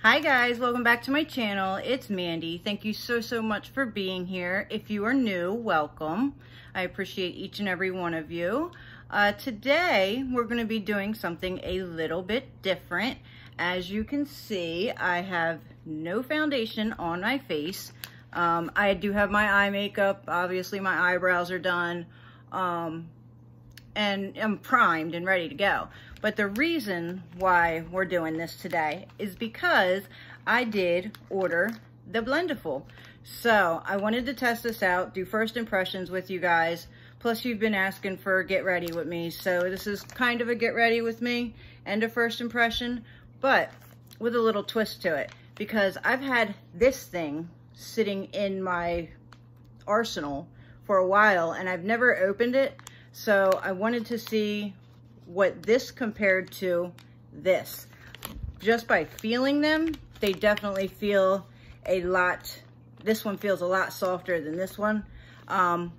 Hi guys, welcome back to my channel. It's Mandy. Thank you so much for being here. If you are new, welcome. I appreciate each and every one of you. Today we're going to be doing something a little bit different. As you can see, I have no foundation on my face. I do have my eye makeup. Obviously my eyebrows are done. And I'm primed and ready to go. But the reason why we're doing this today is because I did order the Blendiful. So I wanted to test this out, do first impressions with you guys. Plus you've been asking for get ready with me. So this is kind of a get ready with me and a first impression, but with a little twist to it. Because I've had this thing sitting in my arsenal for a while and I've never opened it. So I wanted to see what this compared to this. Just by feeling them, they definitely feel a lot, this one feels a lot softer than this one. I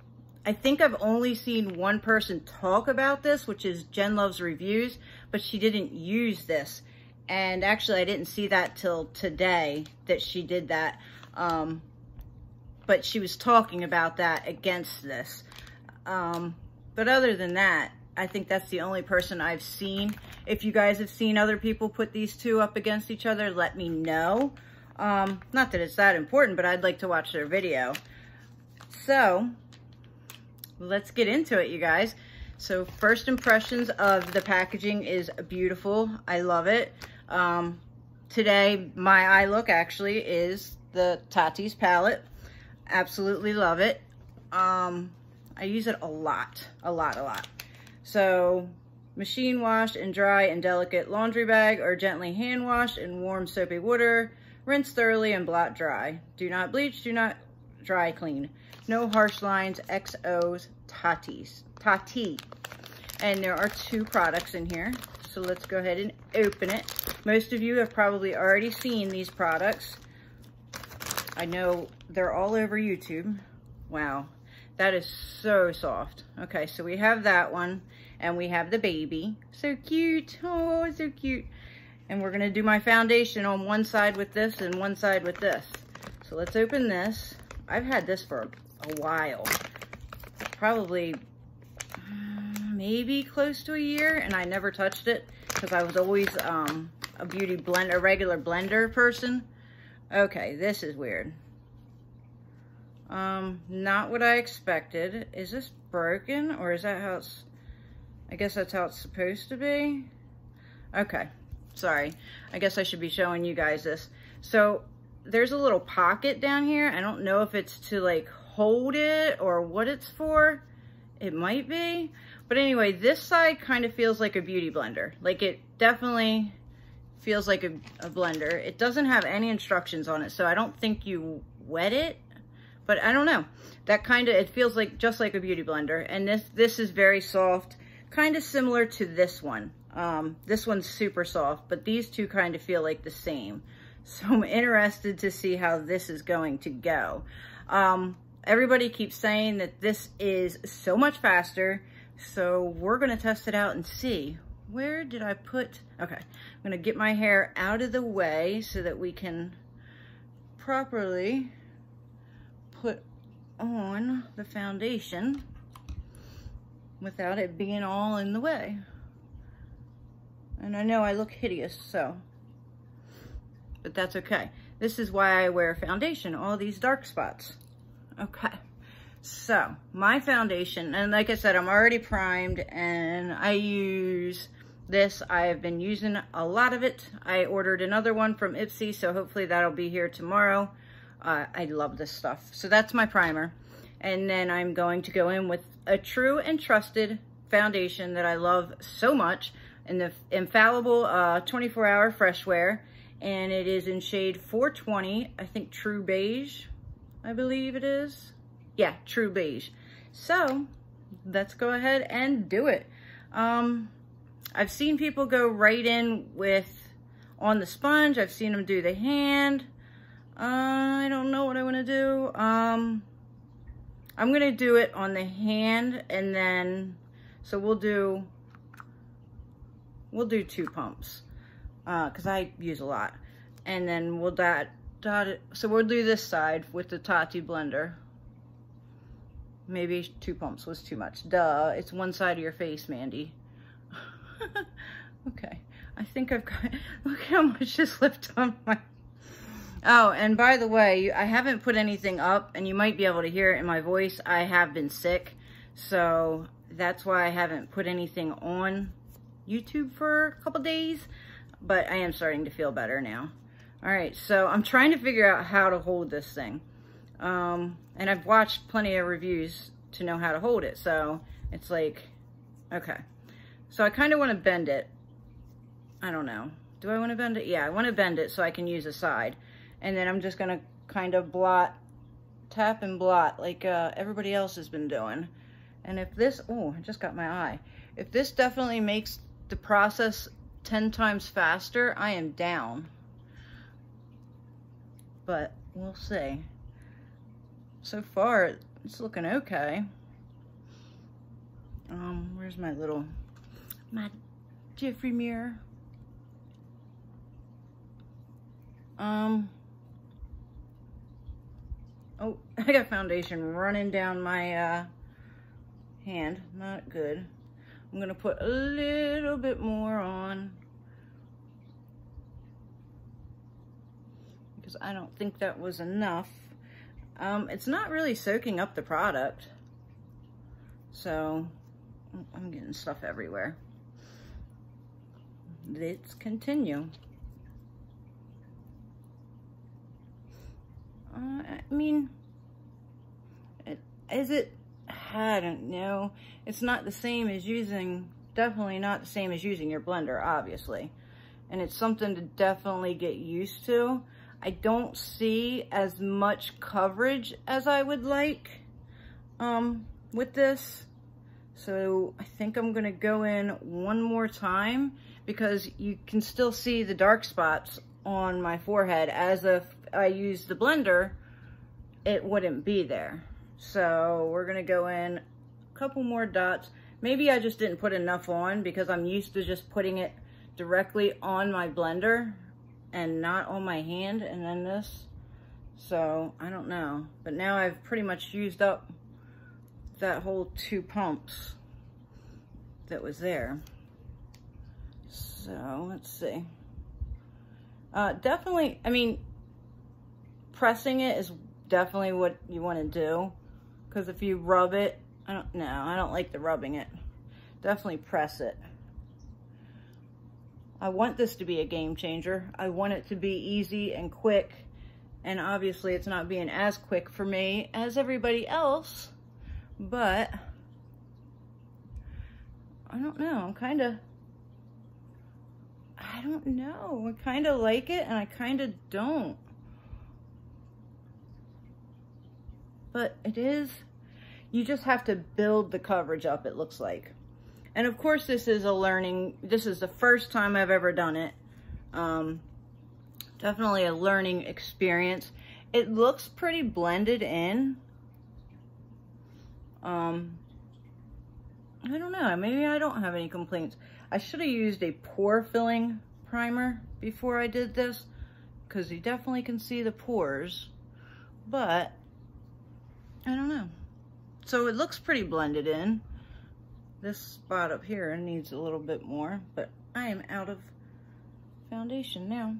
think I've only seen one person talk about this, which is Jen Loves Reviews, but she didn't use this. And actually I didn't see that till today that she did that. But she was talking about that against this. But other than that, I think that's the only person I've seen. If you guys have seen other people put these two up against each other, let me know. Not that it's that important, but I'd like to watch their video. So, let's get into it, you guys. So, first impressions of the packaging is beautiful. I love it. Today, my eye look actually is the Tati's palette. Absolutely love it. I use it a lot. So, machine wash and dry in delicate laundry bag or gently hand wash in warm soapy water. Rinse thoroughly and blot dry. Do not bleach, do not dry clean. No harsh lines, XOs, Tati. And there are two products in here. So let's go ahead and open it. Most of you have probably already seen these products. I know they're all over YouTube. Wow. That is so soft. Okay, so we have that one, and we have the baby. So cute. Oh, so cute. And we're gonna do my foundation on one side with this and one side with this. So let's open this. I've had this for a while. Probably maybe close to a year, and I never touched it because I was always a beauty blender, a regular blender person. Okay, this is weird. Not what I expected. Is this broken or is that how it's, I guess that's how it's supposed to be? Okay, sorry. I guess I should be showing you guys this. So there's a little pocket down here. I don't know if it's to like hold it or what it's for. It might be. But anyway, this side kind of feels like a beauty blender. Like it definitely feels like a blender. It doesn't have any instructions on it, so I don't think you wet it. But I don't know, that kind of, it feels like just like a beauty blender. And this is very soft, kind of similar to this one. This one's super soft, but these two kind of feel like the same. So I'm interested to see how this is going to go. Everybody keeps saying that this is so much faster. So we're gonna test it out and see. Where did I put, okay. I'm gonna get my hair out of the way so that we can properly put on the foundation without it being all in the way. And I know I look hideous, so, but that's okay. This is why I wear foundation, all these dark spots. Okay, so my foundation, and like I said, I'm already primed and I use this. I have been using a lot of it. I ordered another one from Ipsy, so hopefully that'll be here tomorrow. I love this stuff. So that's my primer. And then I'm going to go in with a true and trusted foundation that I love so much in the Infallible 24-Hour Fresh Wear. And it is in shade 420, I think True Beige, I believe it is. Yeah, True Beige. So let's go ahead and do it. I've seen people go right in with on the sponge. I've seen them do the hand. I don't know what I want to do. I'm going to do it on the hand and then, so we'll do 2 pumps because I use a lot. And then we'll dot it. So we'll do this side with the Tati blender. Maybe 2 pumps was too much. Duh, it's one side of your face, Mandy. Okay, I think I've got, look how much is left on my, oh, and by the way, I haven't put anything up, and you might be able to hear it in my voice. I have been sick, so that's why I haven't put anything on YouTube for a couple days, but I am starting to feel better now. All right, so I'm trying to figure out how to hold this thing. And I've watched plenty of reviews to know how to hold it, so it's like, okay. So I kind of want to bend it. I don't know. Do I want to bend it? Yeah, I want to bend it so I can use a side. And then I'm just going to kind of tap and blot like everybody else has been doing. And if this, oh, I just got my eye. If this definitely makes the process 10 times faster, I am down. But we'll see. So far, it's looking okay. Where's my Jeffrey mirror? Oh, I got foundation running down my hand. Not good. I'm gonna put a little bit more on because I don't think that was enough. It's not really soaking up the product, so I'm getting stuff everywhere. Let's continue. I mean, I don't know. It's not the same as definitely not the same as using your blender, obviously. And it's something to definitely get used to. I don't see as much coverage as I would like with this. So I think I'm gonna go in one more time because you can still see the dark spots on my forehead. As if I used the blender, it wouldn't be there. So we're gonna go in a couple more dots. Maybe I just didn't put enough on because I'm used to just putting it directly on my blender and not on my hand and then this. So I don't know, but now I've pretty much used up that whole 2 pumps that was there. So let's see. Definitely, I mean, pressing it is definitely what you want to do, because if you rub it, I don't like the rubbing it. Definitely press it. I want this to be a game changer. I want it to be easy and quick, and obviously it's not being as quick for me as everybody else, but I don't know. I don't know. I kind of like it and I kind of don't. But it is, you just have to build the coverage up, it looks like. And of course this is the first time I've ever done it. Definitely a learning experience. It looks pretty blended in. I don't know, maybe I don't have any complaints. I should have used a pore filling primer before I did this, because you definitely can see the pores, but I don't know. So it looks pretty blended in. This spot up here needs a little bit more, but I am out of foundation now.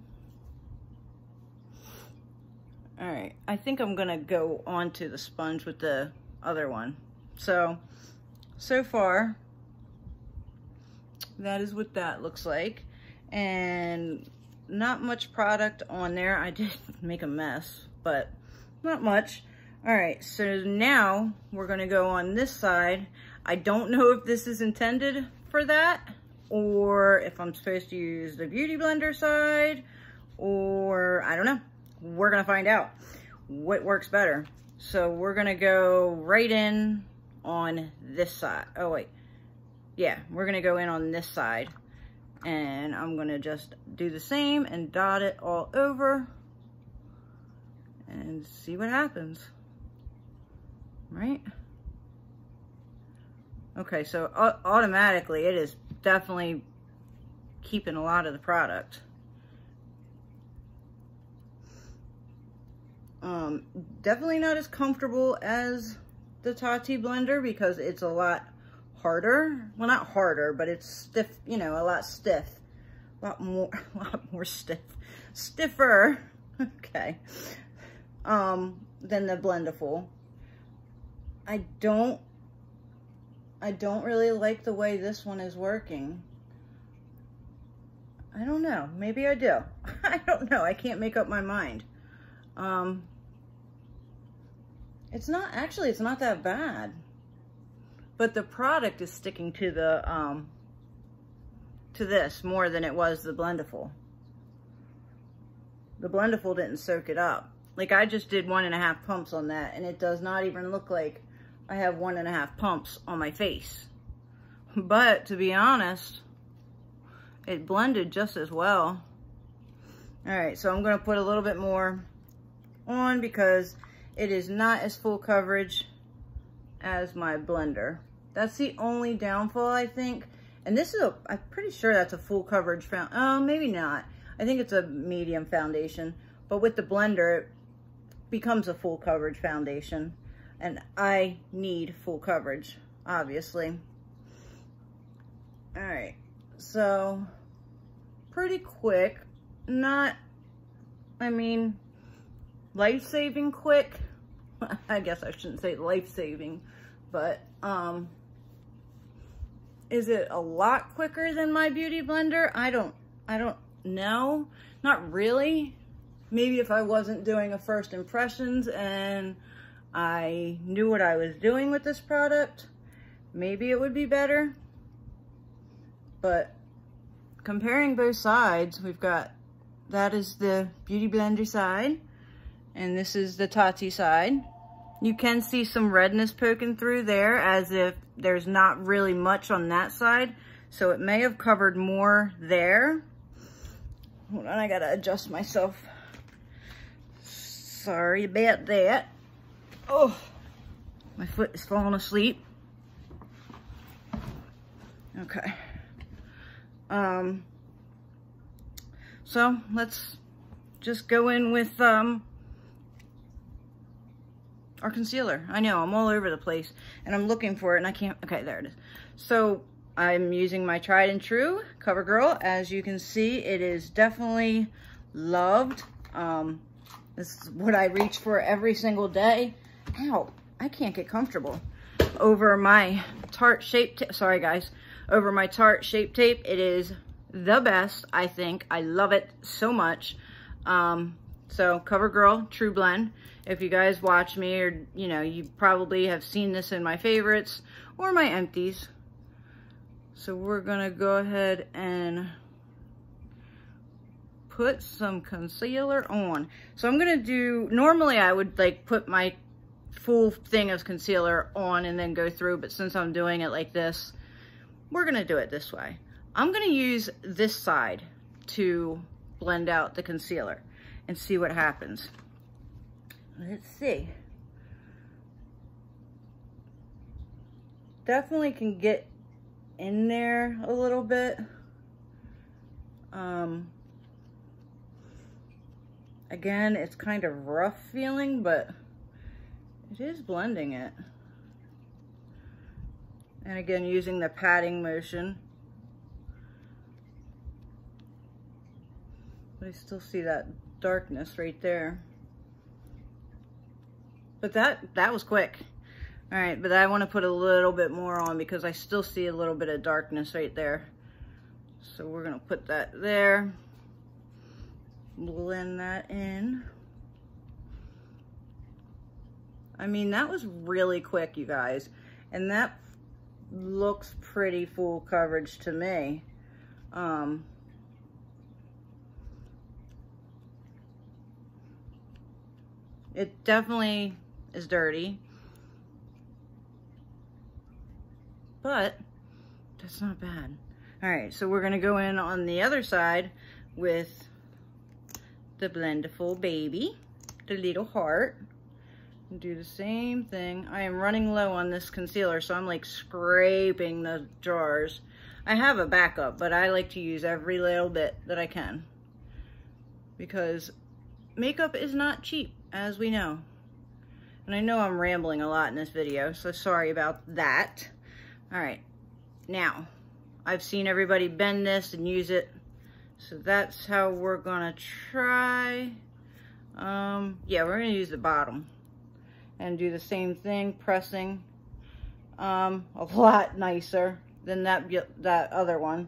All right, I think I'm gonna go onto the sponge with the other one. So far, that is what that looks like. And not much product on there. I did make a mess, but not much. All right, so now we're gonna go on this side. I don't know if this is intended for that, or if I'm supposed to use the Beauty Blender side, or I don't know. We're gonna find out what works better. So we're gonna go right in on this side. Oh wait, yeah, we're gonna go in on this side, and I'm gonna just do the same and dot it all over and see what happens, right? Okay, so automatically it is definitely keeping a lot of the product. Definitely not as comfortable as the Tati blender because it's a lot harder. Well, not harder, but it's stiff, you know, a lot stiff. A lot more stiff. Stiffer, okay, than the Blendiful. I don't really like the way this one is working. I don't know. Maybe I do. I don't know. I can't make up my mind. It's not that bad. But the product is sticking to the to this more than it was the Blendiful. The Blendiful didn't soak it up. Like, I just did 1.5 pumps on that, and it does not even look like I have 1.5 pumps on my face. But to be honest, it blended just as well. All right, so I'm gonna put a little bit more on because it is not as full coverage as my blender. That's the only downfall, I think. And this is I'm pretty sure that's a full coverage maybe not. I think it's a medium foundation, but with the blender, it becomes a full coverage foundation. And I need full coverage, obviously. All right, so pretty quick, not, I mean, life-saving quick. I guess I shouldn't say life-saving, but is it a lot quicker than my beauty blender? I don't know. Not really. Maybe if I wasn't doing a first impressions and I knew what I was doing with this product, maybe it would be better. But comparing both sides, we've got, that is the Beauty Blender side, and this is the Tati side. You can see some redness poking through there as if there's not really much on that side. So it may have covered more there. Hold on, I gotta adjust myself. Sorry about that. Oh, my foot is falling asleep. Okay. So let's just go in with our concealer. I know, I'm all over the place and I'm looking for it and I can't, okay, there it is. So I'm using my tried and true CoverGirl. As you can see, it is definitely loved. This is what I reach for every single day. Ow, I can't get comfortable. Over my Tarte Shape Tape, sorry guys, over my Tarte Shape Tape, it is the best, I think. I love it so much. So CoverGirl True Blend. If you guys watch me, or you know, you probably have seen this in my favorites or my empties. So we're gonna go ahead and put some concealer on. So I'm gonna do, normally I would like put my full thing of concealer on and then go through, but since I'm doing it like this, we're gonna do it this way. I'm gonna use this side to blend out the concealer and see what happens. Let's see. Definitely can get in there a little bit. Again, it's kind of rough feeling, but it is blending it. And again, using the patting motion. But I still see that darkness right there. But that was quick. All right, but I want to put a little bit more on because I still see a little bit of darkness right there. So we're gonna put that there. Blend that in. I mean, that was really quick, you guys. And that looks pretty full coverage to me. It definitely is dirty, but that's not bad. All right, so we're gonna go in on the other side with the Blendiful baby, the little heart, and do the same thing. I am running low on this concealer, so I'm like scraping the jars. I have a backup, but I like to use every little bit that I can because makeup is not cheap. as we know. And I know I'm rambling a lot in this video, so sorry about that. All right, now, I've seen everybody bend this and use it, so that's how we're gonna try. Yeah, we're gonna use the bottom and do the same thing, pressing a lot nicer than that other one,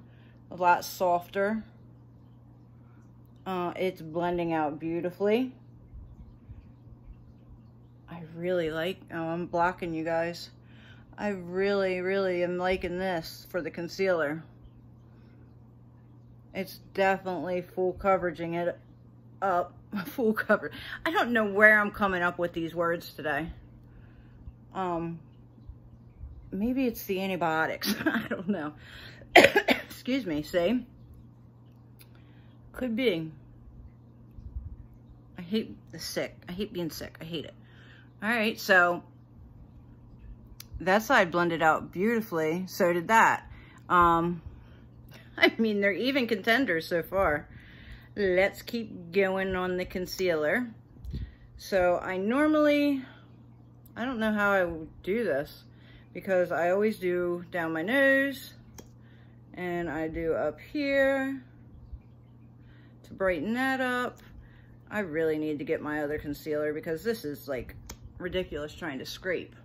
a lot softer. It's blending out beautifully. I really like, I'm blocking you guys. I really am liking this for the concealer. It's definitely full coveraging it up. Full cover. I don't know where I'm coming up with these words today. Maybe it's the antibiotics. I don't know. Excuse me, see? Could be. I hate the sick. I hate being sick. I hate it. All right, so that side blended out beautifully. So did that. I mean, they're even contenders so far. Let's keep going on the concealer. So I don't know how I would do this, because I always do down my nose and I do up here to brighten that up. I really need to get my other concealer because this is like ridiculous trying to scrape.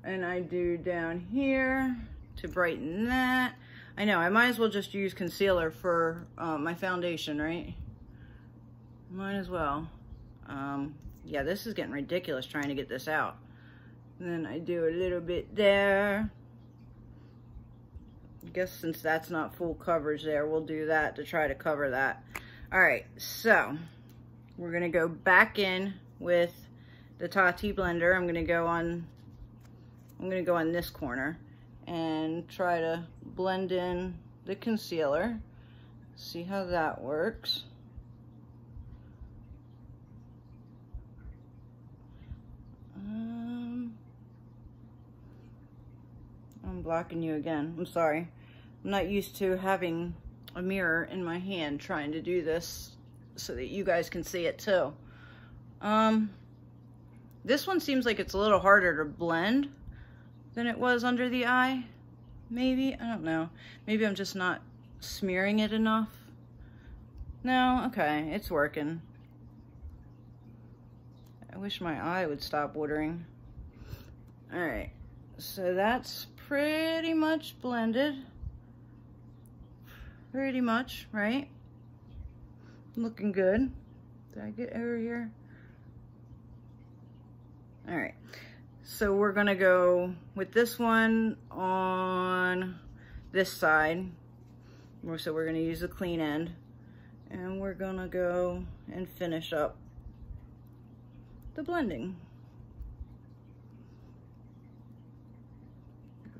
And I do down here to brighten that. I know, I might as well just use concealer for my foundation, right? Might as well. Yeah, this is getting ridiculous trying to get this out. And then I do a little bit there. I guess since that's not full coverage there, we'll do that to try to cover that. All right, so we're gonna go back in with the Tati blender. I'm gonna go on this corner and try to blend in the concealer. See how that works. I'm blocking you again. I'm sorry. I'm not used to having a mirror in my hand trying to do this so that you guys can see it too. This one seems like it's a little harder to blend than it was under the eye. Maybe, I don't know. Maybe I'm just not smearing it enough. No, okay, it's working. I wish my eye would stop watering. All right, so that's pretty much blended. Pretty much, right? Looking good. Did I get over here? All right, so we're gonna go with this one on this side. So we're gonna use the clean end, and we're gonna go and finish up the blending.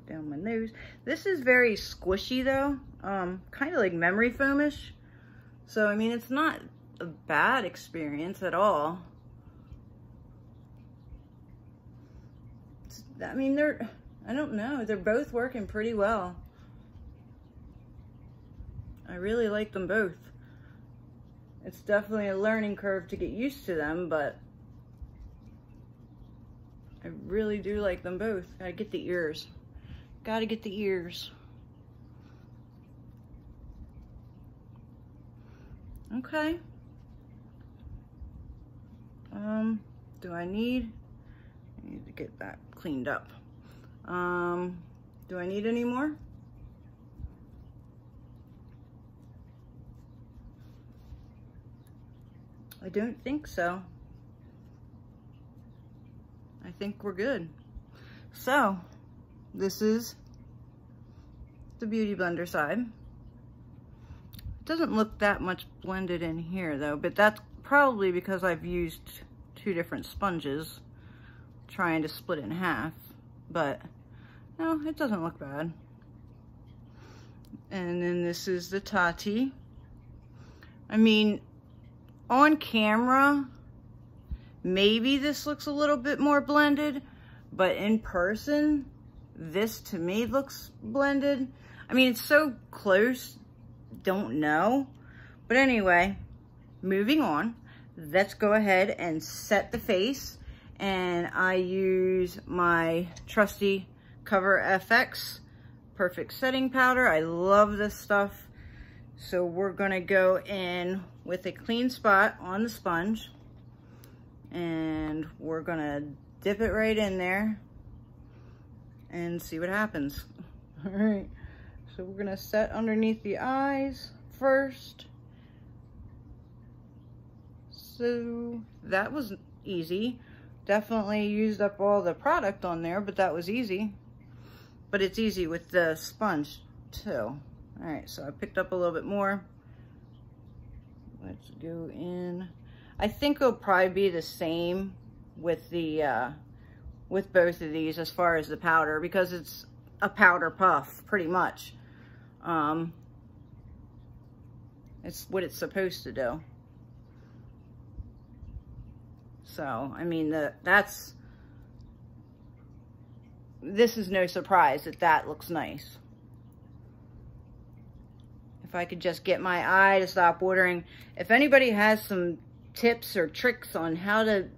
Go down my nose. This is very squishy though, kind of like memory foamish. So I mean, it's not a bad experience at all. I mean, I don't know, they're both working pretty well. I really like them both. It's definitely a learning curve to get used to them, but I really do like them both. Gotta get the ears. Gotta get the ears. Okay. Do I need to get that cleaned up. Do I need any more? I don't think so. I think we're good. So, this is the Beauty Blender side. It doesn't look that much blended in here though, but that's probably because I've used two different sponges trying to split it in half, but no, it doesn't look bad. And then this is the Tati. I mean, on camera, maybe this looks a little bit more blended, but in person, this to me looks blended. I mean, it's so close, don't know. But anyway, moving on. let's go ahead and set the face. And I use my trusty Cover FX Perfect Setting Powder. I love this stuff. So we're gonna go in with a clean spot on the sponge, and we're gonna dip it right in there and see what happens. All right, so we're gonna set underneath the eyes first. So that was easy. Definitely used up all the product on there, but that was easy. But it's easy with the sponge too. All right, so I picked up a little bit more. Let's go in. I think it'll probably be the same with the with both of these as far as the powder, because it's a powder puff pretty much. It's what it's supposed to do. So I mean, this is no surprise that that looks nice. If I could just get my eye to stop watering. If anybody has some tips or tricks on how to,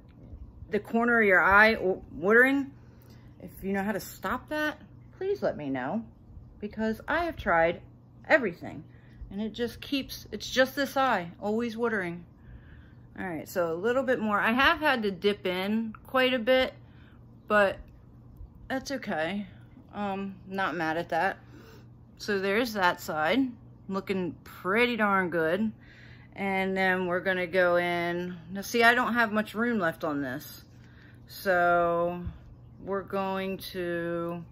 the corner of your eye watering, if you know how to stop that, please let me know, because I have tried everything and it just keeps, it's just this eye, always watering. All right, so a little bit more. I have had to dip in quite a bit, but that's okay. Not mad at that. So there's that side. Looking pretty darn good. And then we're gonna go in. Now see, I don't have much room left on this. So we're going to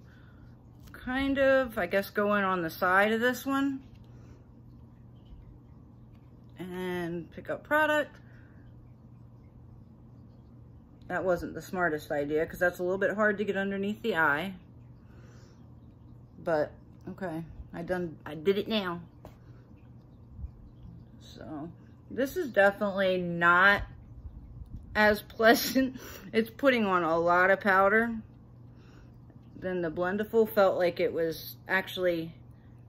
kind of, I guess, go in on the side of this one. And pick up product. That wasn't the smartest idea, because that's a little bit hard to get underneath the eye. But, okay, I did it now. So, this is definitely not as pleasant. It's putting on a lot of powder. Then the Blendiful felt like it was actually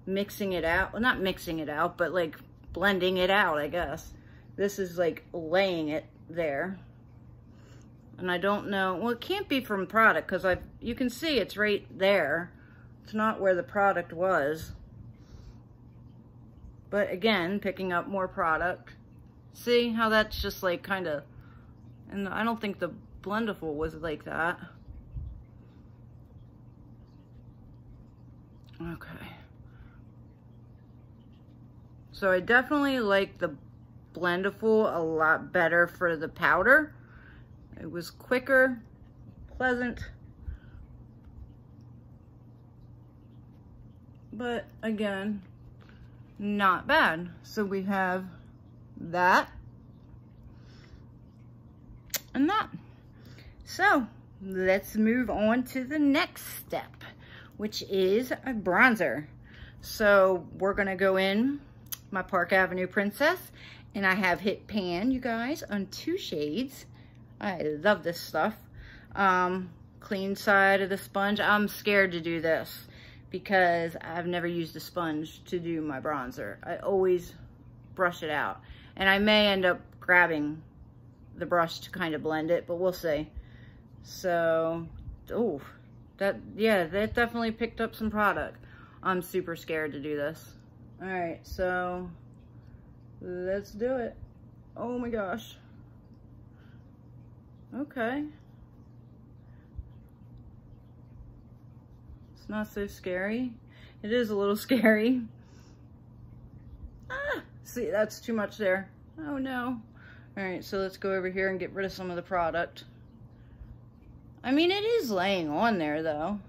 mixing it out. Well, not mixing it out, but like blending it out, I guess. This is like laying it there. And I don't know, well, it can't be from product, because you can see it's right there. It's not where the product was. But again, picking up more product. See how that's just like kind of, and I don't think the Blendiful was like that. Okay. So I definitely like the Blendiful a lot better for the powder. It was quicker, pleasant. But again, not bad. So we have that and that. So let's move on to the next step, which is a bronzer. So we're gonna go in my Park Avenue Princess, and I have hit pan, you guys, on 2 shades. I love this stuff. Clean side of the sponge. I'm scared to do this because I've never used a sponge to do my bronzer. I always brush it out. And I may end up grabbing the brush to kind of blend it, but we'll see. So, oh, that definitely picked up some product. I'm super scared to do this. All right, so let's do it. Oh my gosh. Okay. It's not so scary. It is a little scary. Ah, see, that's too much there. Oh no. All right, so let's go over here and get rid of some of the product. I mean, it is laying on there though.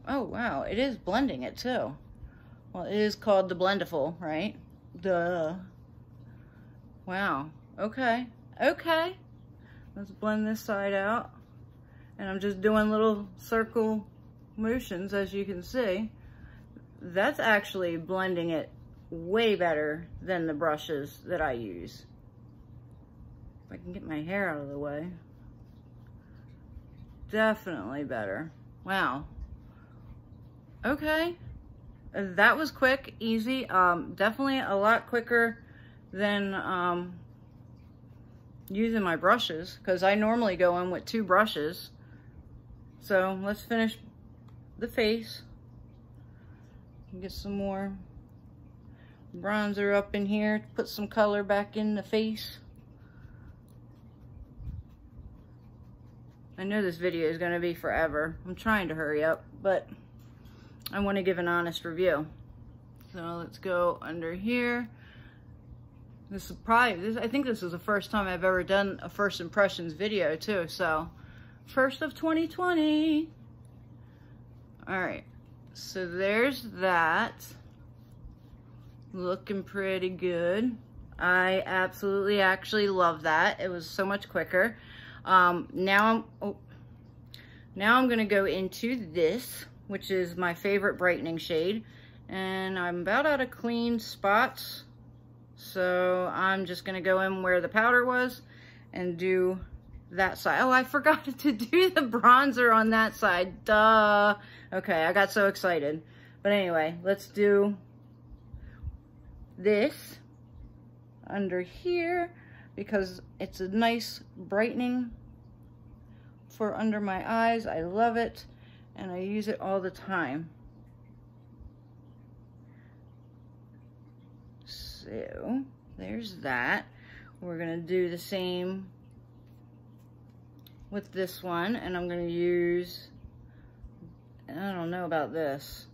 Oh wow, it is blending it too. Well, it is called the Blendiful, right? Duh. Wow, okay. Okay, let's blend this side out. And I'm just doing little circle motions, as you can see. That's actually blending it way better than the brushes that I use. If I can get my hair out of the way. Definitely better. Wow. Okay, that was quick, easy. Definitely a lot quicker than using my brushes, because I normally go in with 2 brushes. So let's finish the face. Get some more bronzer up in here, put some color back in the face. I know this video is going to be forever. I'm trying to hurry up, but I want to give an honest review. So let's go under here. This is probably, I think this is the first time I've ever done a first impressions video too. So, first of 2020. All right, so there's that. Looking pretty good. I absolutely actually love that. It was so much quicker. Now I'm gonna go into this, which is my favorite brightening shade. And I'm about out of clean spots. So I'm just gonna go in where the powder was and do that side. Oh, I forgot to do the bronzer on that side. Duh. Okay, I got so excited. But anyway, let's do this under here because it's a nice brightening for under my eyes. I love it and I use it all the time. So there's that. We're gonna do the same with this one, and I'm gonna use, I don't know about this.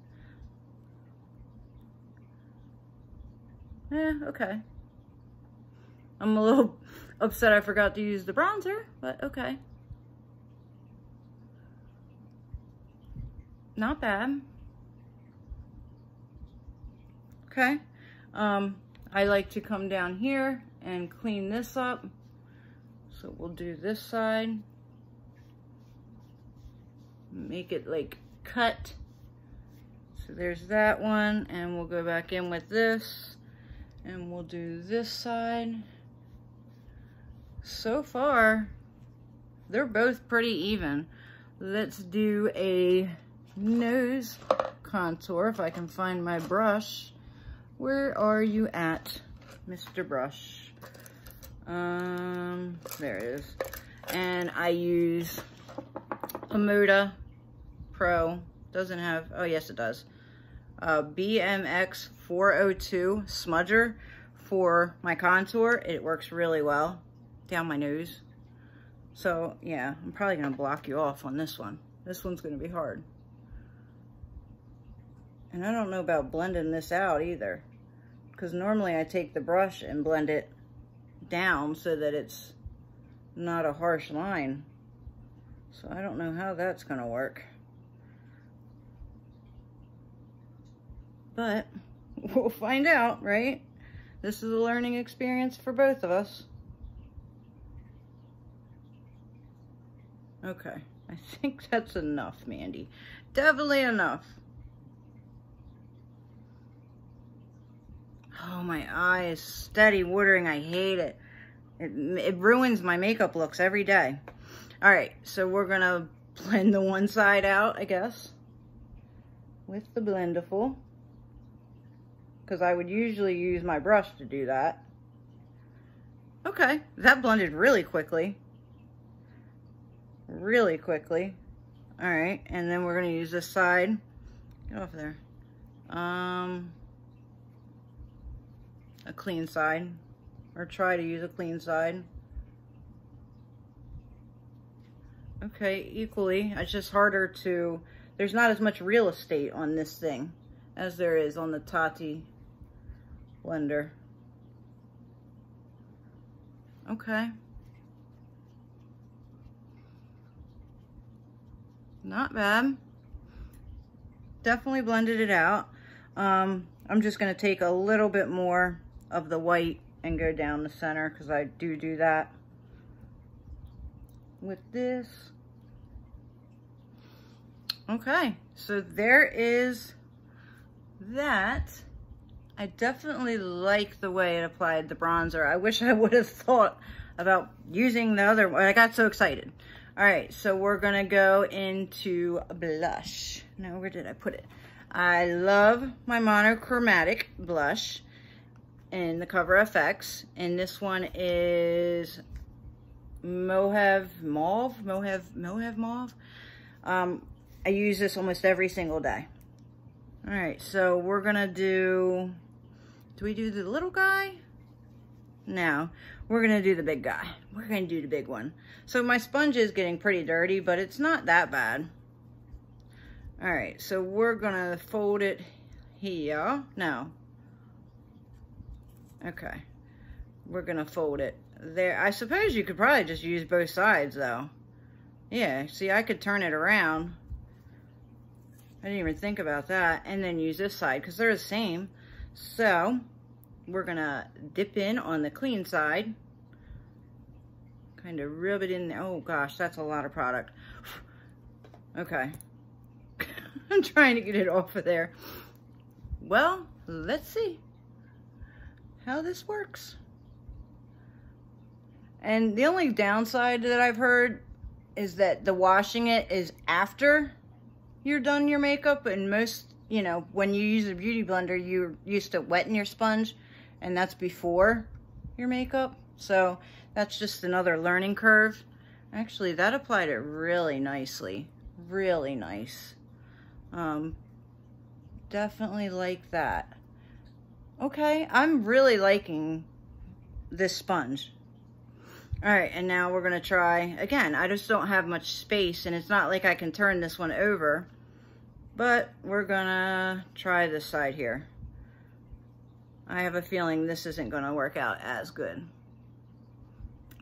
Okay. I'm a little upset I forgot to use the bronzer, but okay. Not bad. Okay. I like to come down here and clean this up. So we'll do this side. Make it like cut. So there's that one, and we'll go back in with this, and we'll do this side. So far, they're both pretty even. Let's do a nose contour if I can find my brush. Where are you at, Mr. Brush? There it is. And I use a Moda Pro. Doesn't have, oh yes it does. BMX 402 smudger for my contour. It works really well down my nose. So yeah, I'm probably gonna block you off on this one. This one's gonna be hard. And I don't know about blending this out either, because normally I take the brush and blend it down so that it's not a harsh line. So I don't know how that's gonna work. But we'll find out, right? This is a learning experience for both of us. Okay, I think that's enough, Mandy. Definitely enough. Oh, my eye is steady watering. I hate it. It ruins my makeup looks every day. All right, so we're gonna blend the one side out, I guess, with the Blendiful, because I would usually use my brush to do that. Okay, that blended really quickly. Really quickly. All right, and then we're gonna use this side. Get off there. A clean side, or try to use a clean side. Okay, equally. It's just harder to, there's not as much real estate on this thing as there is on the Tati blender. Okay. Not bad. Definitely blended it out. I'm just gonna take a little bit more of the white and go down the center, because I do that with this. Okay, so there is that. I definitely like the way it applied the bronzer. I wish I would have thought about using the other one. I got so excited. All right, so we're gonna go into blush. Now, where did I put it? I love my Monochromatic Blush. in the Cover FX, and this one is Mohave Mauve. I use this almost every single day. All right, so we're gonna do we do the little guy? No, we're gonna do the big guy. We're gonna do the big one. So my sponge is getting pretty dirty, but it's not that bad. All right, so we're gonna fold it here. No. Okay, we're gonna fold it there. I suppose you could probably just use both sides though. Yeah, see, I could turn it around. I didn't even think about that. And then use this side because they're the same. So we're gonna dip in on the clean side. Kind of rub it in there. Oh gosh, that's a lot of product. Okay. I'm trying to get it off of there. Well, let's see how this works. And the only downside that I've heard is that the washing it is after you're done your makeup, and most, you know, when you use a beauty blender, you're used to wetting your sponge, and that's before your makeup. So that's just another learning curve. Actually, that applied it really nicely. Really nice. Definitely like that. Okay, I'm really liking this sponge. All right, and now we're gonna try, again, I just don't have much space, and it's not like I can turn this one over, but we're gonna try this side here. I have a feeling this isn't gonna work out as good.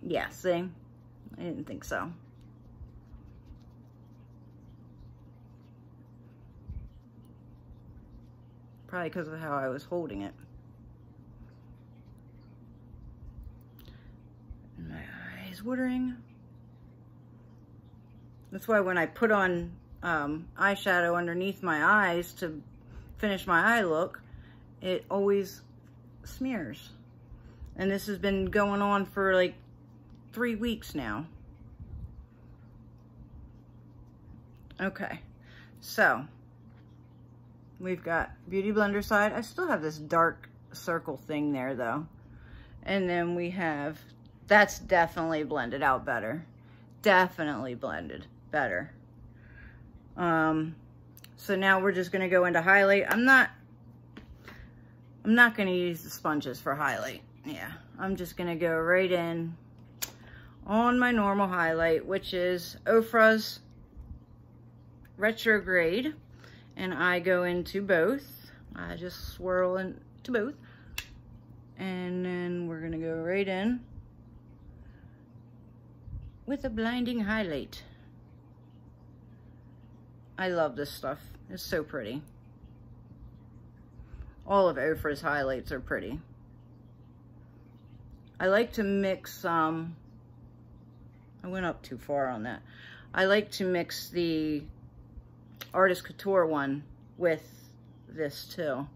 Yeah, see? I didn't think so. Probably because of how I was holding it. And my eye is watering. That's why when I put on eyeshadow underneath my eyes to finish my eye look, it always smears. And this has been going on for like 3 weeks now. Okay, so we've got Beauty Blender side. I still have this dark circle thing there though. And then we have, that's definitely blended out better. Definitely blended better. So now we're just gonna go into highlight. I'm not gonna use the sponges for highlight. Yeah, I'm just gonna go right in on my normal highlight, which is Ofra's Retrograde. And I go into both. I just swirl into both. And then we're gonna go right in with a blinding highlight. I love this stuff. It's so pretty. All of Ofra's highlights are pretty. I like to mix, I went up too far on that. I like to mix the Artist Couture one with this too.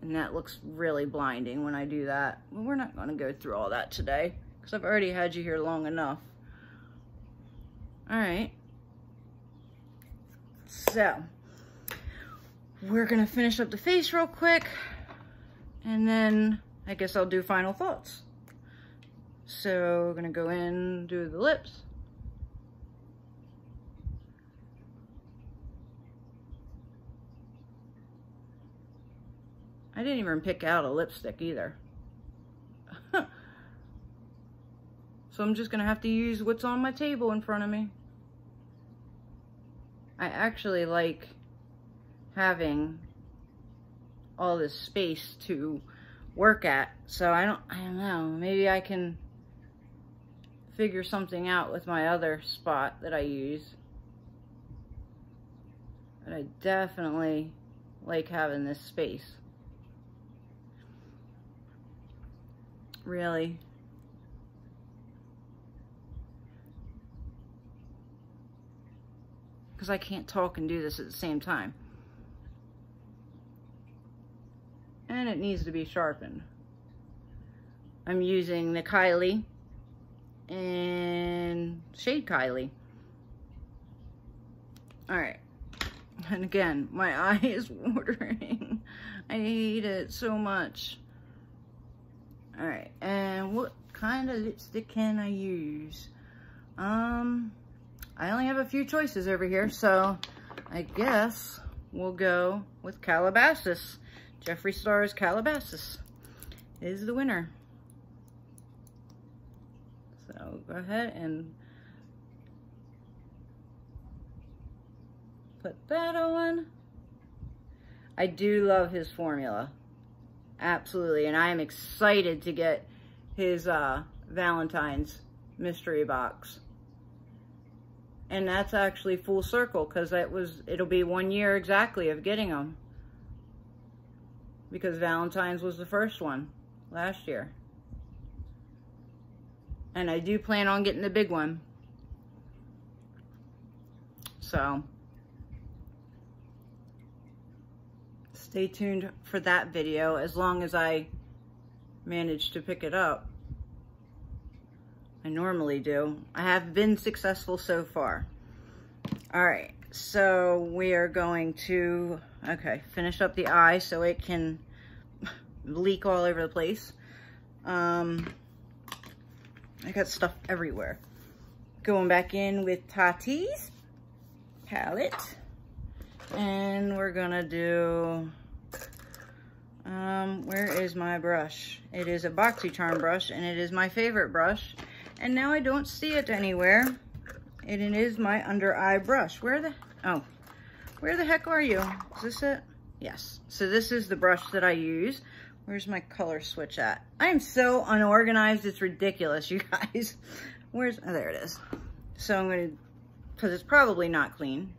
And that looks really blinding when I do that. Well, we're not gonna go through all that today because I've already had you here long enough. All right. So we're gonna finish up the face real quick, and then I guess I'll do final thoughts. So we're gonna go in, do the lips. I didn't even pick out a lipstick either. So I'm just gonna have to use what's on my table in front of me. I actually like having all this space to work at, so I don't know, maybe I can figure something out with my other spot that I use. But I definitely like having this space. Really. Because I can't talk and do this at the same time. And it needs to be sharpened. I'm using the Kylie and shade Kylie. Alright. And again, my eye is watering. I hate it so much. All right, and what kind of lipstick can I use? I only have a few choices over here, so I guess we'll go with Calabasas. Jeffree Star's Calabasas is the winner. So go ahead and put that on. I do love his formula. Absolutely. And I am excited to get his Valentine's mystery box. And that's actually full circle, because it'll be 1 year exactly of getting them. Because Valentine's was the first one last year. And I do plan on getting the big one. So stay tuned for that video, as long as I manage to pick it up. I normally do. I have been successful so far. All right, so we are going to, finish up the eye so it can leak all over the place. I got stuff everywhere. Going back in with Tati's palette. And we're gonna do, where is my brush? It is a BoxyCharm brush, and it is my favorite brush. And now I don't see it anywhere. And it is my under eye brush. Where the heck are you? Is this it? Yes. So this is the brush that I use. Where's my color switch at? I am so unorganized, it's ridiculous, you guys. Oh, there it is. So I'm gonna, because it's probably not clean,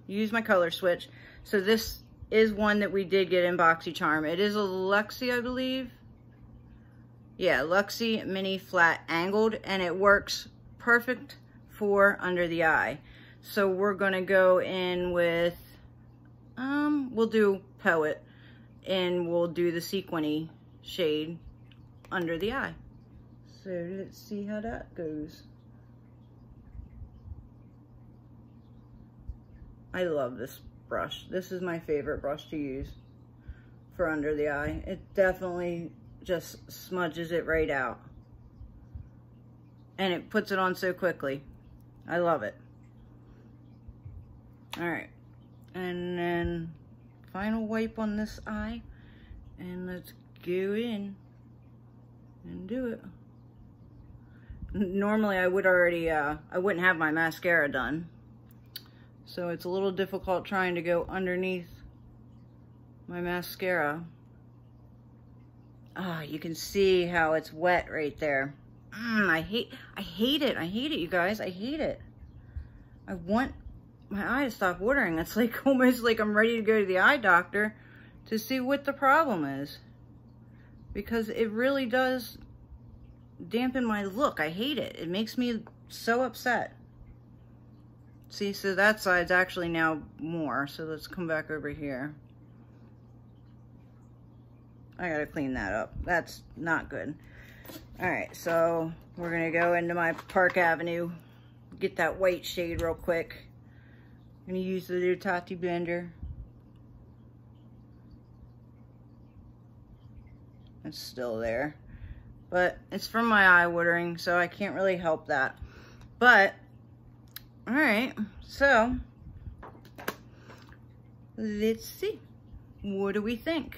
use my color switch. So this is one that we did get in BoxyCharm. It is a Luxie, I believe. Yeah, Luxie Mini Flat Angled, and it works perfect for under the eye. So we're gonna go in with, we'll do Poet, and we'll do the sequiny shade under the eye. So let's see how that goes. I love this brush. This is my favorite brush to use for under the eye. It definitely just smudges it right out. And it puts it on so quickly. I love it. All right. And then final wipe on this eye. And let's go in and do it. Normally I would already, I wouldn't have my mascara done. So it's a little difficult trying to go underneath my mascara. Ah, you can see how it's wet right there. I hate it. I hate it, you guys. I hate it. I want my eye to stop watering. It's like almost like I'm ready to go to the eye doctor to see what the problem is. Because it really does dampen my look. I hate it. It makes me so upset. See, so that side's actually now more. So let's come back over here. I gotta clean that up. That's not good. All right, so we're gonna go into my Park Avenue, get that white shade real quick. I'm gonna use the new Tati blender. It's still there, but it's from my eye watering, so I can't really help that. But, all right, so let's see. What do we think?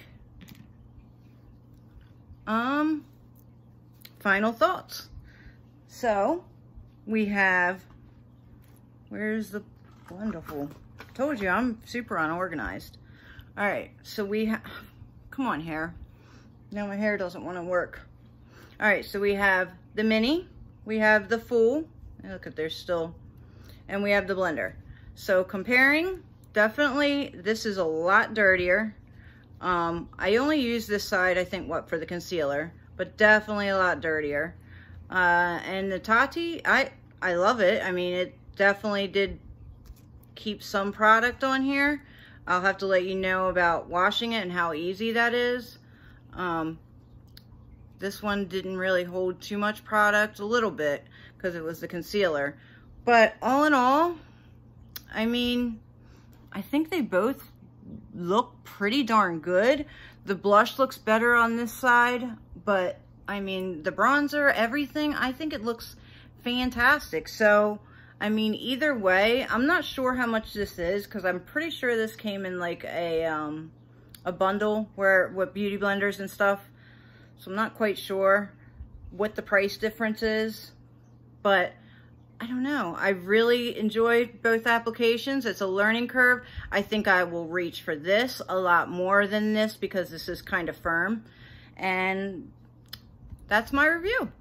Final thoughts. So we have, where's the Blendiful? Told you I'm super unorganized. All right, so we have, come on hair. Now my hair doesn't want to work. All right, so we have the mini, we have the full, and look at there's still, and we have the blender. So comparing, definitely this is a lot dirtier. I only use this side, I think, for the concealer, but definitely a lot dirtier. And the Tati, I love it. I mean, it definitely did keep some product on here. I'll have to let you know about washing it and how easy that is. This one didn't really hold too much product, a little bit, because it was the concealer. But all in all, I mean, I think they both look pretty darn good. The blush looks better on this side, but I mean, the bronzer, everything, I think it looks fantastic. So, I mean, either way, I'm not sure how much this is because I'm pretty sure this came in like a bundle with beauty blenders and stuff. So I'm not quite sure what the price difference is, but I don't know. I really enjoyed both applications. It's a learning curve. I think I will reach for this a lot more than this because this is kind of firm. And that's my review.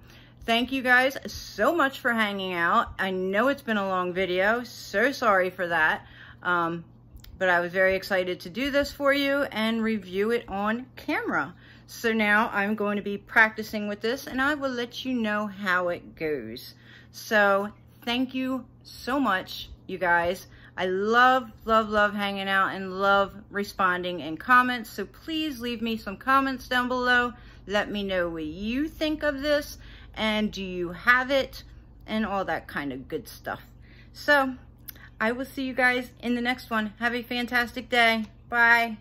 Thank you guys so much for hanging out. I know it's been a long video. So sorry for that. But I was very excited to do this for you and review it on camera. So now I'm going to be practicing with this and I will let you know how it goes. So thank you so much, you guys. I love, love, love hanging out and love responding in comments. So please leave me some comments down below. Let me know what you think of this and do you have it and all that kind of good stuff. So I will see you guys in the next one. Have a fantastic day. Bye.